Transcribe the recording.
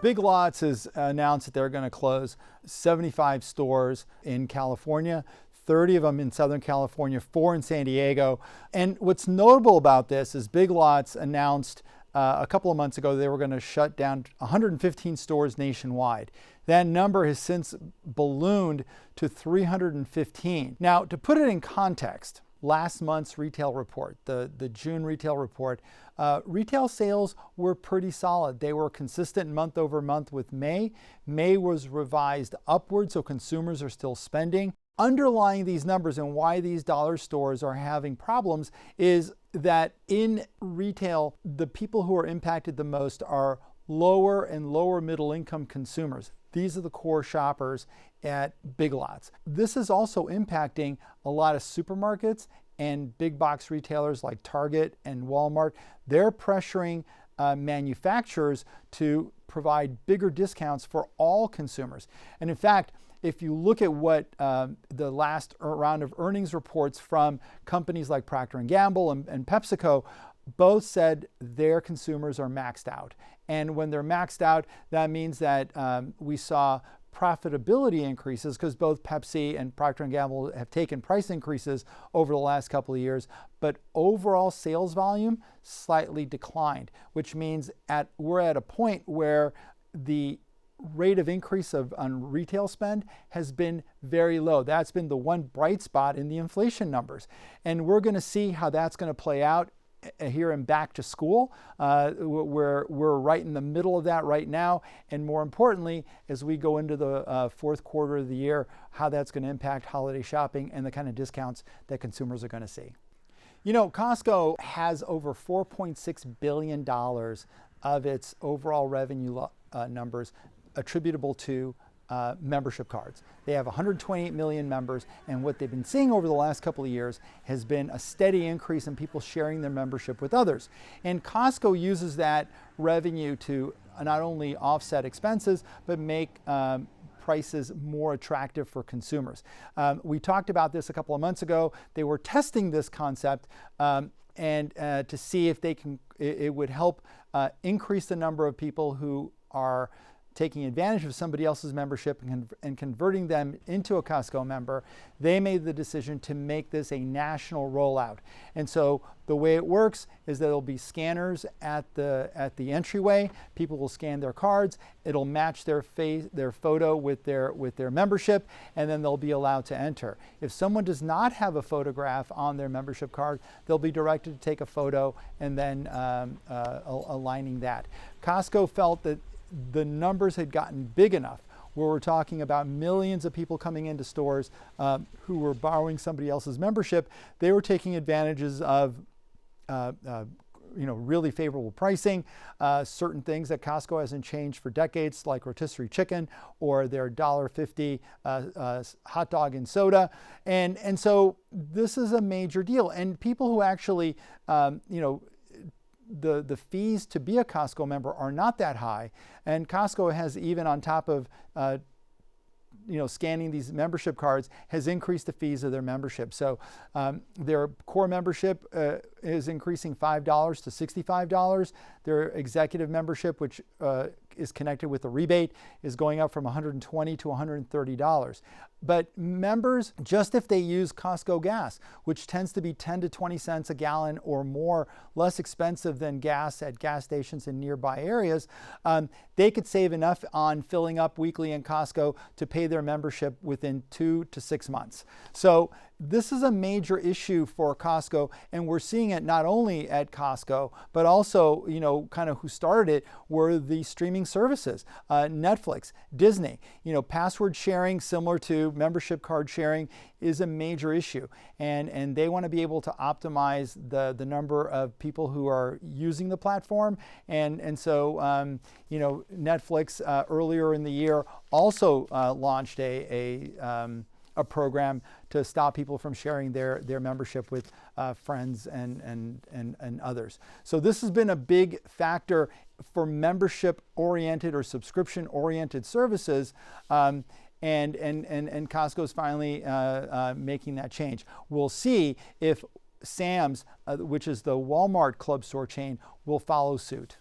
Big Lots has announced that they're going to close 75 stores in California, 30 of them in Southern California, 4 in San Diego. And what's notable about this is Big Lots announced a couple of months ago they were going to shut down 115 stores nationwide. That number has since ballooned to 315. Now, to put it in context, last month's retail report, the June retail report, retail sales were pretty solid. They were consistent month over month with May. May was revised upward, so consumers are still spending. Underlying these numbers and why these dollar stores are having problems is that in retail, the people who are impacted the most are lower and lower middle income consumers. These are the core shoppers at Big Lots. This is also impacting a lot of supermarkets and big box retailers like Target and Walmart. They're pressuring manufacturers to provide bigger discounts for all consumers. And in fact, if you look at what the last round of earnings reports from companies like Procter & Gamble and PepsiCo, both said their consumers are maxed out. And when they're maxed out, that means that we saw profitability increases because both Pepsi and Procter & Gamble have taken price increases over the last couple of years, but overall sales volume slightly declined, which means we're at a point where the rate of increase on retail spend has been very low. That's been the one bright spot in the inflation numbers. And we're going to see how that's going to play out here in back to school. We're right in the middle of that right now. And more importantly, as we go into the fourth quarter of the year, how that's going to impact holiday shopping and the kind of discounts that consumers are going to see. You know, Costco has over $4.6 billion of its overall revenue numbers attributable to membership cards. They have 128 million members, and what they've been seeing over the last couple of years has been a steady increase in people sharing their membership with others. And Costco uses that revenue to not only offset expenses, but make prices more attractive for consumers. We talked about this a couple of months ago. They were testing this concept and to see if it would help increase the number of people who are taking advantage of somebody else's membership and converting them into a Costco member. They made the decision to make this a national rollout. And so the way it works is that there'll be scanners at the entryway. People will scan their cards. It'll match their photo with their membership, and then they'll be allowed to enter. If someone does not have a photograph on their membership card, they'll be directed to take a photo and then aligning that. Costco felt that the numbers had gotten big enough where we're talking about millions of people coming into stores who were borrowing somebody else's membership. They were taking advantages of really favorable pricing, certain things that Costco hasn't changed for decades, like rotisserie chicken or their $1.50 hot dog and soda. And so this is a major deal. And people who actually, the fees to be a Costco member are not that high, and Costco has, even on top of scanning these membership cards, has increased the fees of their membership. So their core membership is increasing $5 to $65. Their executive membership, which is connected with a rebate, is going up from $120 to $130. But members, just if they use Costco gas, which tends to be 10 to 20 cents a gallon or more less expensive than gas at gas stations in nearby areas, they could save enough on filling up weekly in Costco to pay their membership within 2 to 6 months. So this is a major issue for Costco, and we're seeing it not only at Costco, but also, kind of who started it were the streaming services, Netflix, Disney. Password sharing, similar to membership card sharing, is a major issue, and they want to be able to optimize the number of people who are using the platform, and so Netflix earlier in the year also launched a program to stop people from sharing their membership with friends and others. So this has been a big factor for membership-oriented or subscription-oriented services, and Costco is finally making that change. We'll see if Sam's, which is the Walmart club store chain, will follow suit.